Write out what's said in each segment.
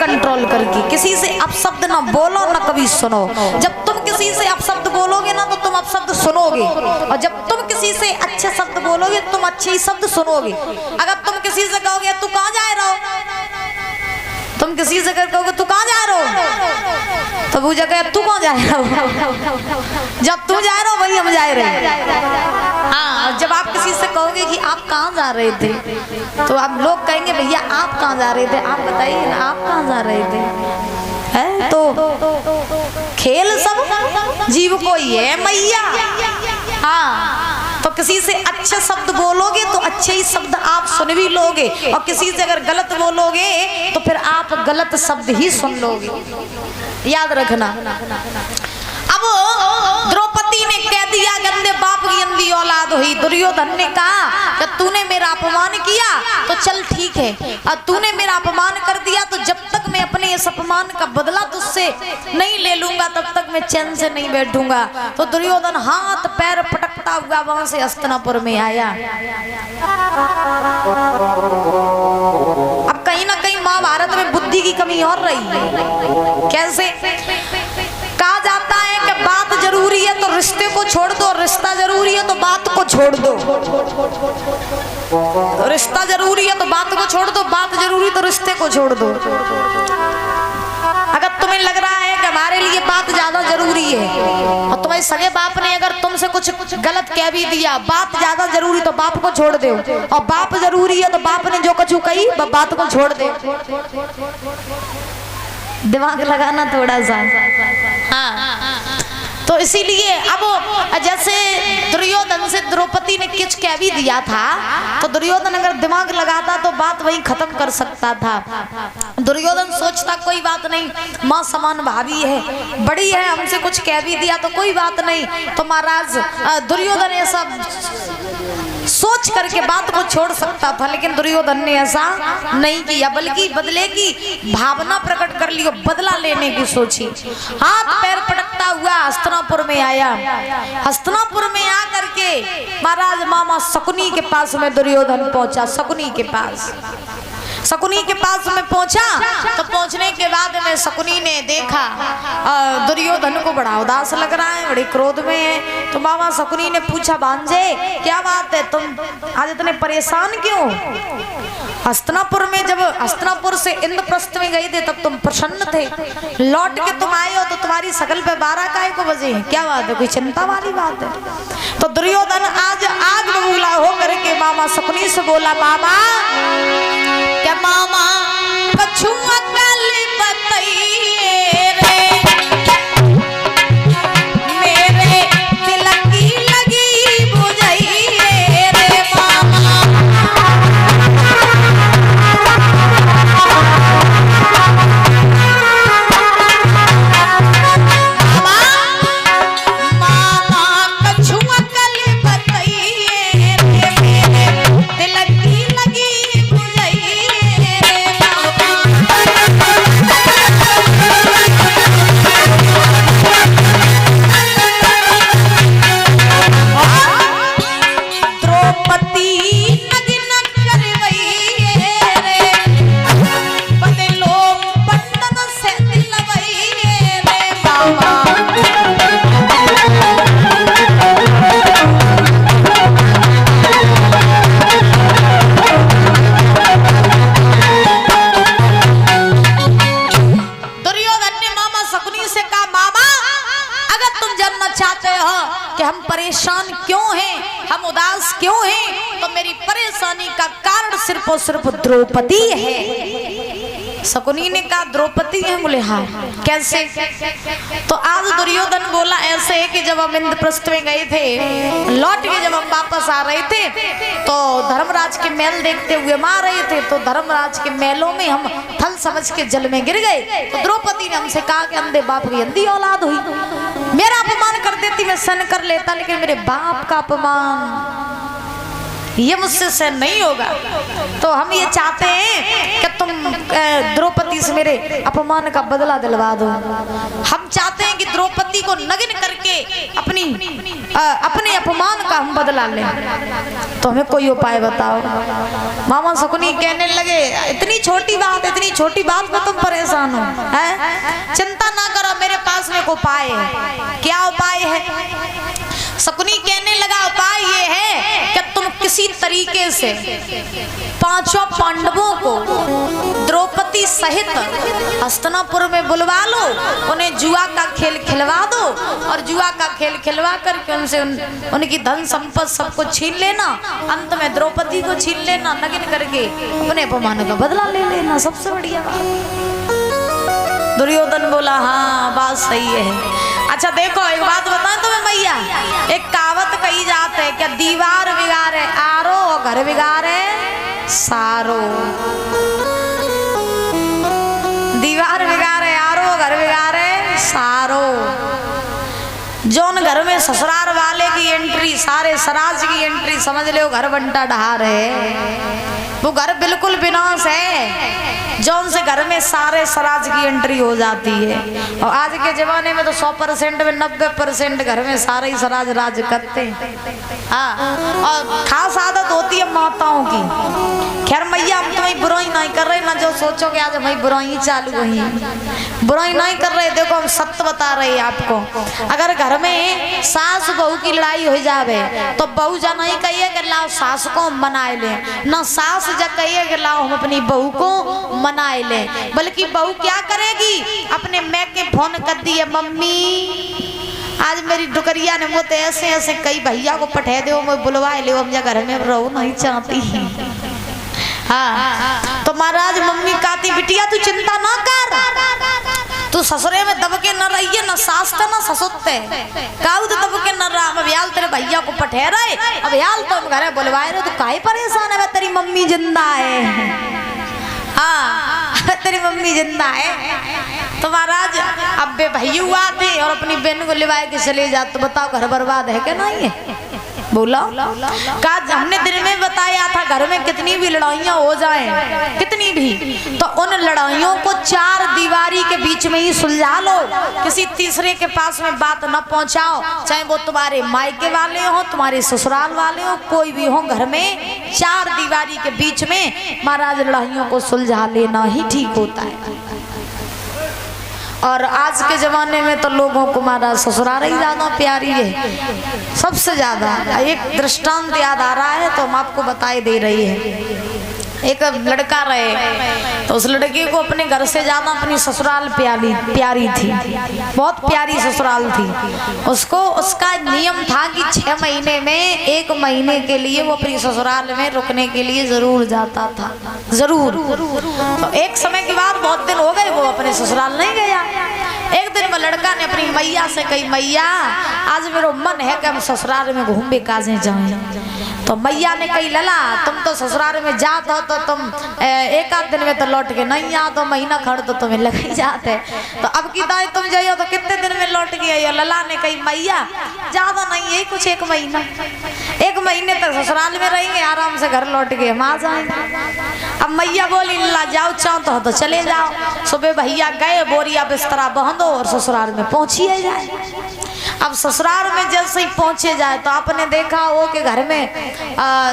Control करके किसी से अपशब्द ना बोलो ना कभी सुनो। जब तुम किसी से अपशब्द बोलोगे ना तो तुम अपशब्द सुनोगे, और जब तुम किसी से अच्छे शब्द बोलोगे तुम अच्छे ही शब्द सुनोगे। अगर तुम किसी से कहोगे तू कहाँ जा रहा हो, तुम किसी से कहोगे तू कहाँ जा रहा हो, तो वो जगह तू कहाँ जा रहा हो, जब तू जा रहा हो वही हम जा रहे। हाँ, जब आप किसी से कहोगे कि आप कहाँ जा रहे थे तो आप लोग कहेंगे भैया आप कहाँ जा रहे थे, आप बताइए ना आप कहाँ जा रहे थे। है तो खेल सब जीव को ही है मैया। हाँ, तो किसी से अच्छे शब्द बोलोगे तो अच्छे ही शब्द आप सुन भी लोगे, और किसी से अगर गलत बोलोगे तो फिर आप गलत शब्द ही सुन लोगे, याद रखना। अब द्रौपदी ने कह दिया गंदे बाप की अंधी औलाद हुई। दुर्योधन ने कहा कि तूने मेरा अपमान किया तो चल ठीक है, और तूने मेरा अपमान कर दिया तो जब तक मैं अपने इस अपमान का बदला तुझसे नहीं ले लूंगा तब तक मैं चैन से नहीं बैठूंगा। तो दुर्योधन हाथ पैर पटकता हुआ वहां से हस्तिनापुर में आया। अब कहीं ना कहीं महाभारत में बुद्धि की कमी और रही है। कैसे? कहा जाता है कि बात जरूरी है तो रिश्ते को छोड़ दो, रिश्ता जरूरी है तो बात को छोड़ दो। रिश्ता जरूरी है तो बात को छोड़ दो, बात जरूरी तो रिश्ते को छोड़ दो। अगर तुम्हें लग रहा है कि हमारे लिए बात ज्यादा जरूरी है और तुम्हारे सगे बाप ने अगर तुमसे कुछ गलत कह भी दिया, बात ज्यादा जरूरी तो बाप को छोड़ दो, और बाप जरूरी है तो बाप ने जो कुछ कही बात को छोड़ दे। दिमाग लगाना थोड़ा सा। हाँ, तो इसीलिए अब जैसे दुर्योधन से द्रौपदी ने किच कह भी दिया था तो दुर्योधन अगर दिमाग लगाता तो बात वहीं खत्म कर सकता था। दुर्योधन सोचता कोई बात नहीं, माँ समान भाभी है, बड़ी है, हमसे कुछ कह भी दिया तो कोई बात नहीं। तो महाराज दुर्योधन ऐसा सोच करके बात को छोड़ सकता था, लेकिन दुर्योधन ने ऐसा नहीं किया, बल्कि बदले की भावना प्रकट कर ली, बदला लेने की सोची। हाथ पैर पटकता हुआ हस्तिनापुर में आया। हस्तिनापुर में आकर के महाराज मामा शकुनी के पास में दुर्योधन पहुंचा। शकुनी के पास में पहुंचा तो पहुंचने के बाद में शकुनी ने देखा दुर्योधन को बड़ा उदास लग रहा है, बड़े क्रोध में है। तो मामा शकुनी ने पूछा भांजे क्या बात है, तुम आज इतने परेशान क्यों? हस्तिनापुर में जब हस्तिनापुर से इंद्रप्रस्थ में गए थे तब तुम प्रसन्न थे, लौट के तुम आए हो तो तुम्हारी शकल पे 12 काय को बजे हैं, क्या बात है, कोई चिंता वाली बात है? तो दुर्योधन आज आग बबूला हो करके मामा शकुनी से बोला, मामा क्या मामा कछुआ कल बताइए रे, मेरे दिल की लगी बुझाइए रे मामा। मामा कछुआ कल बताइए रे, मेरे दिल की लगी बुझाइए रे मामा। द्रौपदी नगिन करवइए रे, बदलो पंडन से दिलवइए रे मामा। दुर्योधन ने मामा शकुनी से कहा, मामा अगर तुम जानना चाहते हो कि हम परेशान क्यों हैं, हम उदास क्यों हैं, तो मेरी परेशानी का कारण सिर्फ और सिर्फ द्रौपदी है। शकुनी ने कहा द्रौपदी है? बोले हाँ। कैसे? तो आज दुर्योधन बोला ऐसे है कि जब हम इंद्रप्रस्थ में गए थे, लौट के जब हम वापस आ रहे थे तो धर्मराज के महल देखते हुए हम आ रहे थे, तो धर्मराज के महलों में हम थल समझ के जल में गिर गए। तो द्रौपदी ने हमसे कहा कि अंधे बाप की अंधी औलाद हुई, मेरा अपमान कर देती मैं सहन कर लेता, लेकिन मेरे बाप का अपमान ये मुझसे सहन नहीं होगा। तो हम ये चाहते हैं कि तुम द्रौपदी से मेरे अपमान का बदला दिलवा दो। हम चाहते हैं कि द्रौपदी को नग्न करके करके अपने अपमान का हम बदला लें, तो हमें कोई उपाय बताओ। मामा शकुनी कहने लगे इतनी छोटी बात में तुम परेशान हो, हैं? चिंता ना करो, मेरे पास में एक उपाय है। क्या उपाय है? शकुनी कहने लगा उपाय ये है कि तुम किसी तरीके से पांचों पांडवों को द्रौपदी सहित हस्तिनापुर में बुलवा लो, उन्हें जुआ का खेल खिलवा दो और जुआ का खेल खिलवा करके उनसे उनकी धन संपत्ति सब कुछ छीन लेना, अंत में द्रौपदी को छीन लेना, नगिन करके अपने अपमान का बदला ले लेना, सबसे बढ़िया बात। दुर्योधन बोला हाँ बात सही है। अच्छा देखो एक बात बताएं तुम्हें भैया, एक कहावत कही जाती है कि दीवार बिगाड़े आरो और घर बिगाड़े सारो। दीवार बिगाड़े आरो, घर बिगाड़े सारो। जौन घर में ससुराल वाले की एंट्री, सारे सराज की एंट्री, समझ लो घर बंटा ढहा रहे, वो घर बिल्कुल विनाश है। जौन से घर में सारे सराज की एंट्री हो जाती है। और आज के जमाने में तो 100% में 90% घर में सारे ही सराज राज करते हैं। हाँ, और खास आदत होती है माताओं की। खैर मैया हम तुम्हें बुराई नहीं कर रहे, ना जो सोचोगे आज हमारी बुराई चालू हुई, बुराई नहीं कर रहे। देखो हम सत्य बता रहे हैं आपको। अगर घर में सास बहू की लड़ाई हो जावे तो बहू जा नहीं कहिए कि लाओ सास को हम मनाए ले, ना सास जा कहिए कि लाओ हम अपनी बहू को मनाए ले, बल्कि बहू क्या करेगी, अपने मैं के फोन कर दिए मम्मी आज मेरी डुकरिया ने मुझे ऐसे ऐसे कई भैया को पठे दो, मैं बुलवाए ले, हम घर में रहो नहीं चाहती। हाँ तो महाराज मम्मी कहती बिटिया तू चिंता ना कर, तू ससुरे में दबके न रहिए, न सास का न ससुरते काऊ तो दबके न रहा। अब याल तेरे भैया को पठे रहे, अब याल तो हम घर बुलवाए रहे, तो काहे परेशान है, तेरी मम्मी जिंदा है। हाँ तेरी मम्मी जिंदा है। तो महाराज अब बे भैया आते और अपनी बहन को लिवाए के चले जा, तो बताओ घर बर्बाद है क्या नहीं है? बोला का हमने दिन में बताया था घर में कितनी भी लड़ाइयाँ हो जाएं, कितनी भी, तो उन लड़ाइयों को चार दीवारी के बीच में ही सुलझा लो, किसी तीसरे के पास में बात न पहुंचाओ, चाहे वो तुम्हारे मायके वाले हो, तुम्हारे ससुराल वाले हो, कोई भी हो, घर में चार दीवारी के बीच में महाराज लड़ाइयों को सुलझा लेना ही ठीक होता है। और आज के जमाने में तो लोगों को महाराज ससुराल ही ज्यादा प्यारी है, सबसे ज्यादा। एक दृष्टांत याद आ रहा है तो हम आपको बताए दे रही है। एक लड़का रहे तो उस लड़के को अपने घर से ज्यादा अपनी ससुराल प्यारी थी, बहुत प्यारी ससुराल थी उसको। उसका नियम था कि 6 महीने में 1 महीने के लिए वो अपनी ससुराल में रुकने के लिए जरूर जाता था, जरूर। तो एक समय के बाद बहुत दिन हो गए वो अपने ससुराल नहीं गया। एक दिन वो लड़का ने अपनी मैया से कही मैया आज मेरा मन है कि हम ससुराल में घूमने काजे जाएं। तो मैया ने कही लला तुम तो ससुराल में जात हो तो तुम 1 आध दिन में तो लौट के नहीं आ, तो महीना खड़ तो तुम्हें लग ही जाते, तो अब की दाई तुम जाइयो तो कितने दिन में लौट के आइयो। लला ने कही मैया ज्यादा नहीं है, कुछ 1 महीना, 1 महीने तक ससुराल में रहेंगे, आराम से घर लौट के हम आ जाएंगे। अब मैया बोली लला जाओ चाहो तो चले जाओ। सुबह भैया गए, बोरिया बिस्तरा बंधो और ससुराल में पहुंचिए जाए। अब ससुराल में जैसे ही पहुंचे जाए तो आपने देखा हो कि घर में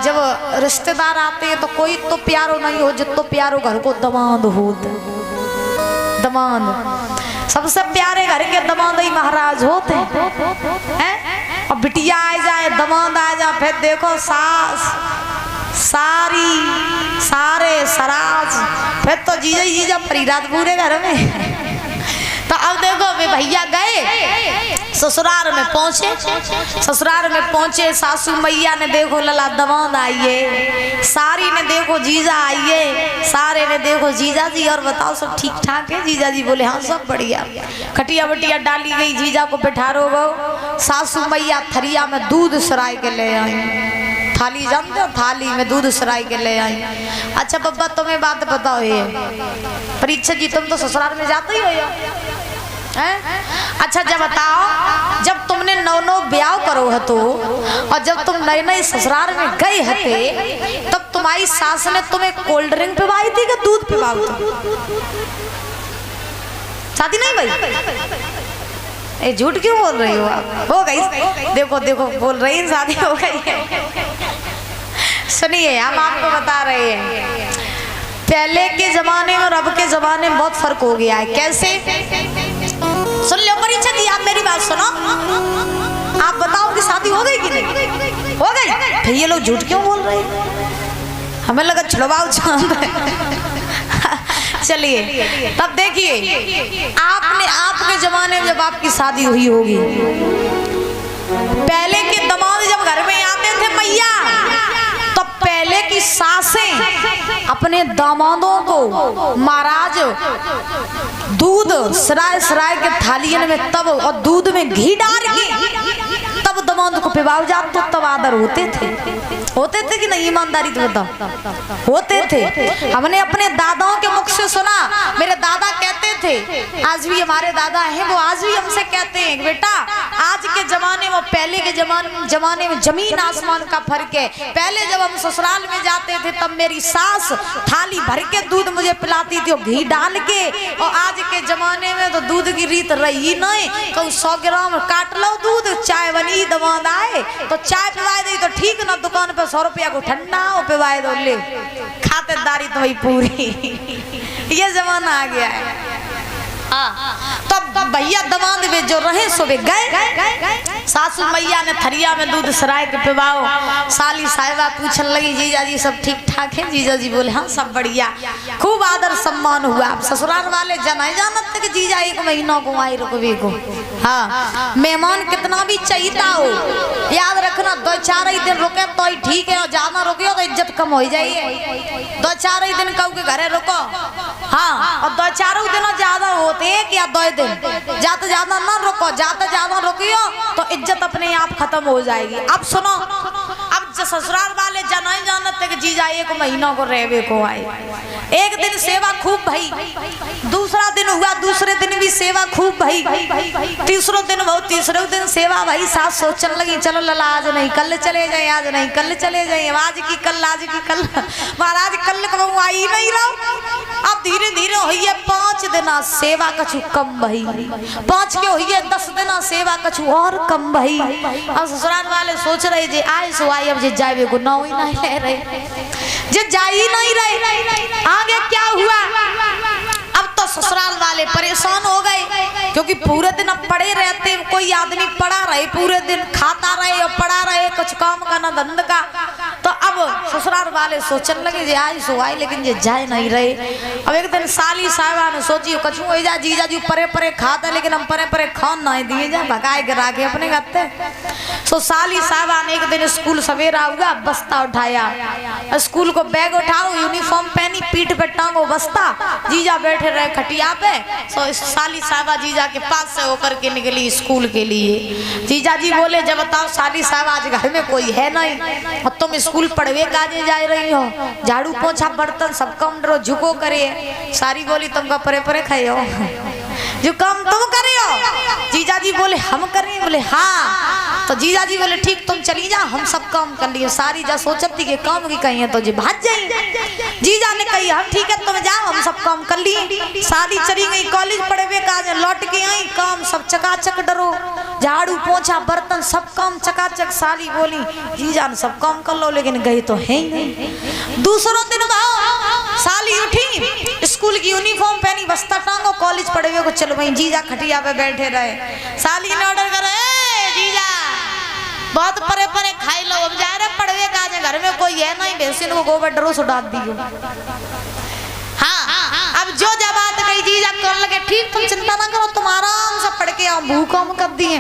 जब रिश्तेदार आते हैं तो कोई तो प्यारो नहीं हो जितो प्यारो घर को दमाद हो। दमाद सबसे प्यारे घर के दमाद ही महाराज होते हैं। और बिटिया आ जाए, दमाद आ जाए, फिर देखो सास सारे सराज, फिर तो जीजा परिरात पूरे घर में। तो अब देखो वे भैया गए ससुराल में पहुंचे, ससुराल में पहुंचे, सासू मैया ने देखो लला दमाद आइए, सारी ने देखो जीजा आइए, सारे ने देखो जीजा जी और बताओ सब ठीक ठाक है? जीजा जी बोले हाँ सब बढ़िया। खटिया बटिया डाली गई, जीजा को बैठारो गो। सासू मैया थरिया में दूध सराय के ले आई, थाली जानते हो, थाली में दूध सराय के ले आई। अच्छा बब्बा तुम्हें बात बताओ, ये परीक्षा जी तुम तो ससुराल में जाते ही हो अच्छा जब बताओ जब तुमने नौ ब्याह करो हतो और जब तुम नए ससुराल में गए हते तब तुम्हारी सास ने तुम्हें कोल्ड ड्रिंक पिवाई थी कि दूध पिवाई थी? शादी नहीं भाई ए झूठ क्यों बोल रही हो आप? हो गई, देखो देखो बोल रही है शादी हो गई है। सुनिए हम आपको बता रहे हैं, पहले के जमाने में और अब के जमाने में बहुत फर्क हो गया है। कैसे? सुन लो, परीक्षा दी आप, मेरी बात सुनो। आप बताओ कि शादी हो गई कि नहीं हो गई? फिर ये लोग झूठ क्यों बोल रहे हैं? हमें लगा छुड़वाओ चांद। चलिए तब देखिए, आपके जमाने में जब आपकी शादी हुई होगी, पहले के दामाद जब घर में आते थे मैया, तो पहले की सासें अपने दामादों को महाराज दूध सराय के थालियन में तब और दूध में घी डाल के तब दामाद को पिवाओ जात, तो तब आदर होते थे कि नहीं? ईमानदारी तो बताओ, होते थे। हमने अपने दादाओं के मुख से सुना, मेरे दादा कहते थे, आज भी हमारे दादा हैं, वो आज भी हमसे कहते हैं बेटा आज के जमाने में पहले के जमाने में जमीन आसमान का फर्क है। पहले जब हम ससुराल में जाते थे तब मेरी सास थाली भर के दूध मुझे पिलाती थी घी डाल के, और आज के जमाने में तो दूध की रीत रही नहीं। तो 100 ग्राम काट लो दूध, चाय बनी दामाद आए तो चाय पिवाए दी तो ठीक ना, दुकान पे 100 रुपया को ठंडा और पिवाए दो, ले खातिरदारी तो वही पूरी। ये जमाना आ गया है। तब भैया दामाद वे जो रहे सो वे गए। सासू मैया ने थरिया में दूध सराय के पिवाओ। साली साहिबा पूछने लगी जीजा जी सब ठीक ठाक है? जीजा जी बोले हाँ सब बढ़िया। खूब आदर सम्मान हुआ। ससुराल वाले जनाए जानते कि जीजा 1 महीना को आई रुकवे को। हाँ, मेहमान कितना भी चाहिए हो, याद रखना 2-4 ही दिन रुके तो ही ठीक है, और ज्यादा रुके तो इज्जत कम हो जाइए। 2-4 ही दिन कहू के घरे रुको, हाँ, और 2-4 दिन ज्यादा होते या 2 दिन, ज्यादा ज्यादा ना रुको। ज्यादा रुकियो तो इज्जत अपने आप खत्म हो जाएगी। अब सुनो, अब ससुराल वाले जनाए जानते कि जीजा 1 महीना को रहवे को आए। एक दिन सेवा खूब भई, दूसरा दिन हुआ, दूसरे दिन भी सेवा खूब भई, तीसरे दिन सेवा भई। सास सोचने लगी चलो लला आज नहीं कल चले जाए, आज नहीं कल चले जाए, आज की कल। महाराज कल को आई नहीं रहो। अब धीरे धीरे हुई है 5 दिन सेवा कछु कम भई, 5 के हुई है 10 दिन सेवा कछु और कम भई। अब ससुराल वाले सोच रहे जे आए सो आए, अब जे जाए को ना ही नहीं ले रहे, जे जा ही नहीं रहे। आगे क्या हुआ? अब तो ससुराल वाले परेशान हो गए, क्योंकि पूरे दिन अब पड़े रहते, कोई आदमी पड़ा रहे पूरे दिन, खाता रहे और पड़ा रहे, कुछ काम का ना धंध का। तो अब ससुराल वाले सोचने लगे जे आई सो आई, लेकिन जे जाए नहीं रहे। अब एक दिन साली साहिबा ने सोची कछु हो जा, जीजा जी परे खाता, लेकिन हम परे खान नहीं दिए जा, भगाए गिरा के अपने गत्ते। तो साली साहिबा ने एक दिन स्कूल सवेरा हुआ, बस्ता उठाया, स्कूल को बैग उठाओ, यूनिफॉर्म पहनी, पीठ पे टांगो बस्ता, जीजा बैठे रहे खटिया पे। तो साली साहिबा जीजा के पास से होकर के निकली स्कूल के लिए। जीजा जी बोले जब बताओ साली साहिबा आज घर में कोई है नहीं, और तुम स्कूल पढ़वे काजे जा रही हो, झाड़ू पोछा बर्तन सब कम डरो झुको करे। सारी बोली तुमका परे खाए हो, जो काम तुम करे हो? जीजा जी बोले हम करें, बोले हाँ। तो जीजा जी बोले ठीक तुम चली जा, हम सब काम कर लिए। सारी जा सोचती कि काम की कही है तो जी भाग जाई। जीजा ने कही हम ठीक है तुम जाओ, हम सब काम कर लिए। सारी चली गई कॉलेज पढ़े काज, लौट के आई, काम सब चकाचक डरो, झाड़ू पोछा बर्तन सब काम चकाचक। साली बोली जीजा ने सब काम कर लो, लेकिन गई तो है ही नहीं। दूसरों दिन साली उठी, स्कूल की यूनिफॉर्म पहनी, बस्ता टांगो, कॉलेज पढ़े को चलो वहीं। जीजा खटिया पे बैठे रहे। साली ने ऑर्डर करे जीजा बहुत परे खाई लो, अब जा रहे पढ़वे काज, घर में कोई है नहीं, भैंसिन को गोबर डरो सुडा दियो। हाँ, अब जो जब बात गई जीजा कर लगे ठीक तुम चिंता ना करो, तुम आराम से पढ़ के आओ, भूख हम कर दिए।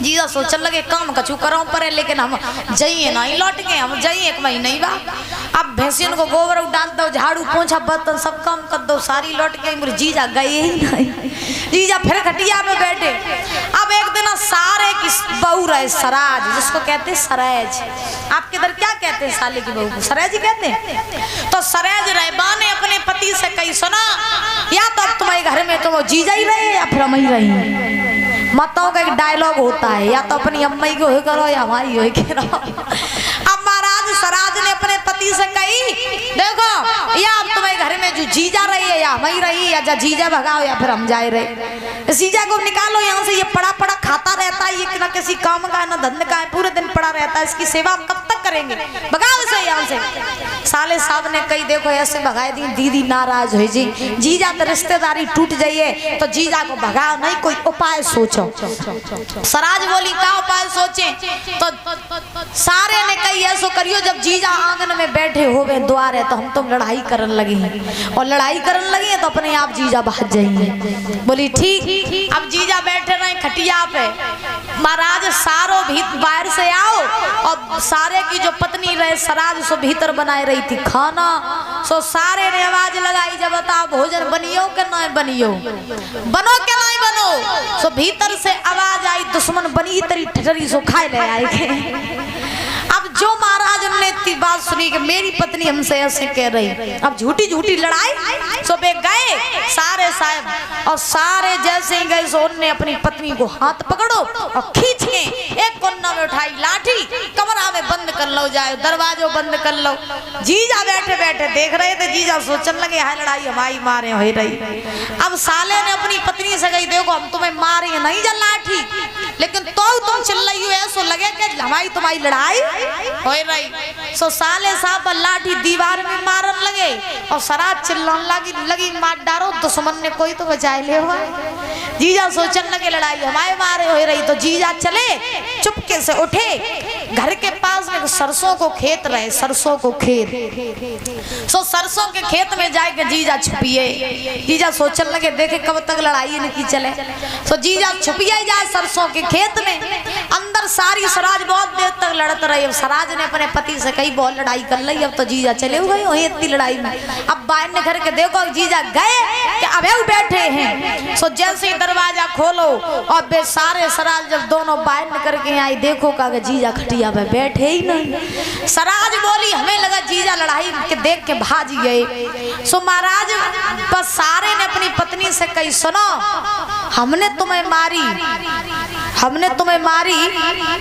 जीजा सोचने लगे काम कछु करो पर, लेकिन हम जाइए ना ही लौट के, हम जाइए 1 महीना ही बाद। अब भैंसिन को गोबर डाल दो, झाड़ू पोछा बर्तन सब काम कर दो, सारी लौट के मुझे जीजा गए ही नहीं। जीजा फिर खटिया में बैठे। अब एक दिन सारे की बहू रहे सराज, जिसको कहते सरेज। आपके इधर क्या कहते हैं साले की बहू को? सरेज ही कहते हैं। तो सरेज रहबा ने अपने पति से कही सुना, या तो अब तुम्हारे घर में तो वो जीजा ही रहे या फिर हम ही रही। मतों का एक डायलॉग होता है, या तो अपनी अम्मा ही को करो या हमारी हो करो। अब महाराज सराज ने अपने पति पति से कही देखो या अब तुम्हारे घर में जो जीजा रही है या वही रही या जीजा भगाओ या फिर हम जाए रहे, जीजा को निकालो यहाँ से, ये पड़ा पड़ा खाता रहता है, ये ना किसी काम का ना धंधे का है, पूरे दिन पड़ा रहता है, इसकी सेवा कब तक करेंगे, भगाओ इसे यहाँ से। साले साहब ने कही देखो ऐसे भगाए दी, दीदी नाराज हो जी, जीजा तो रिश्तेदारी टूट जाइए तो जीजा को भगाओ नहीं, कोई उपाय सोचो। सराज बोली का उपाय सोचे, तो सारे ने कही ऐसो करियो जब जीजा आंगन में बैठे हो गए द्वार है तो हम तुम लड़ाई करन लगी हैं, और लड़ाई करन लगी है तो अपने आप जीजा भाग जाइए। बोली ठीक। अब जीजा बैठे रहे खटिया पे, महाराज सारो भी बाहर से आओ, और सारे की जो पत्नी रहे सराज सो भीतर बनाए रही थी खाना, सो सारे ने आवाज लगाई जब बताओ भोजन बनियो के नहीं बनियो, बनो के नहीं बनो, सो भीतर से आवाज आई दुश्मन बनी तेरी ठटरी सो खाए ले आए। अब जो महाराज ने इतनी बात सुनी कि मेरी पत्नी हमसे ऐसे कह रही, अब झूठी झूठी लड़ाई, सो बे गए सारे साहब, और सारे जैसे ही गए सो उन्होंने अपनी पत्नी को हाथ पकड़ो और खींच के एक कोना में उठाई लाठी, कमरा में बंद कर लो, जाए दरवाजो बंद कर लो। जीजा बैठे बैठे देख रहे थे, जीजा सोचने लगे हाय लड़ाई हमारी मारे हो रही। अब साले ने अपनी पत्नी से कही देखो हम तुम्हें मारे नहीं जा लाठी, लेकिन तो तुम चिल्ला रही हो ऐसो लगे कि हमारी तुम्हारी लड़ाई हो रही। सो साले साहब लाठी दीवार में मारन लगे और सराज चिल्लाने लगी मार डारो दुश्मन ने कोई तो बचाए ले हुआ। जीजा सोचने लगे लड़ाई हमारे मारे हो रही, तो जीजा चले चुपके से उठे, घर के पास में सरसों को खेत रहे, सरसों को खेत, सो सरसों के खेत में जाके जीजा छुपिए। जीजा सोचने लगे देखे कब तक लड़ाई इनकी चले, सो जीजा छुपिए जाए सरसों के खेत में। अंदर सारी सराज बहुत देर तक लड़ते रही, सराज ने अपने पति से कही बहुत लड़ाई कर ली, अब तो जीजा चले हुए वही इतनी लड़ाई में। अब बाहर ने घर के देखो जीजा गए कि अबे बैठे हैं, सो जैसे ही दरवाजा खोलो और बे सारे सराज जब दोनों बाहर निकल के आई देखो का जीजा खटिया पे बैठे ही नहीं। सराज बोली हमें लगा जीजा लड़ाई के देख के भाज गए। सो महाराज बस सारे ने अपनी पत्नी से कही सुनो हमने तुम्हें मारी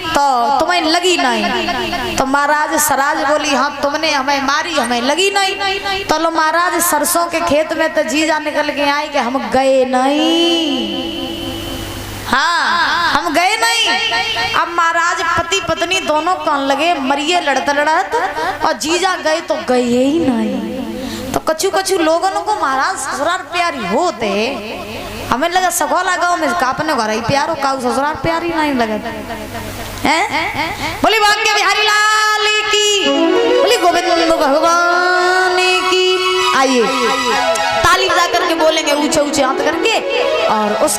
तो तुम्हें लगी नहीं, तो महाराज सराज बोली हाँ तुमने हमें मारी हमें लगी नहीं, तो लो महाराज सरसों के खेत में तो जीजा निकल के आई कि हम गए नहीं, हाँ हम गए नहीं। अब महाराज पति पत्नी दोनों कौन लगे मरिए लड़त लड़त, और जीजा गए तो गए ही नहीं। तो कछु कछु लोगों को महाराज ससुराल प्यारी होते, हमें लगा सगोला गाँव में कापने घर ही प्यारो का ससुराल प्यारी नहीं लगे हैं। बोली भाग्य बिहारी लाल की, बोली गोविंद भगवान की। आइए ताली बजा करके बोलेंगे ऊंचे ऊंचे हाथ करके और उस